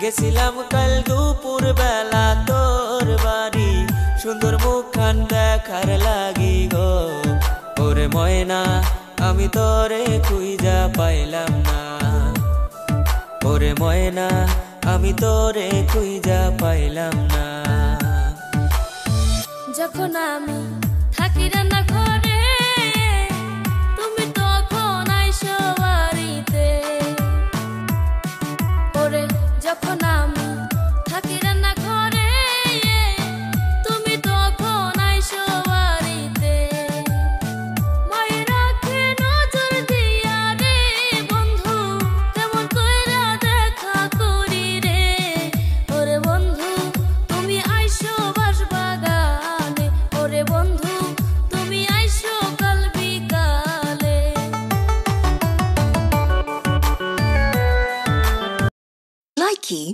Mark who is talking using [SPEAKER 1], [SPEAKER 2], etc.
[SPEAKER 1] গেছিলাম কাল দুপুর বেলা তোর বাড়ি, সুন্দর মুখখান দেখার লাগি গো। ওরে ময়না আমি তোরে খুঁজা পাইলাম না, ওরে ময়না আমি তোরে খুঁজা পাইলাম না।
[SPEAKER 2] যখন আমি থাকি রান্না ঘরে তুমি তখন আইসো বাড়িতে, ওরে যখন আমি থাকি রান্না ঘরে তুমি তখন আইসো বাড়িতে। মায়ের রাখে নজর দিয়া রে বন্ধু, কেমন কইরা দেখা করি রে। ওরে বন্ধু তুমি আইসো বাঁশবাগানে, ওরে বন্ধু তুমি আইসো কাল বিকালে।
[SPEAKER 3] Likey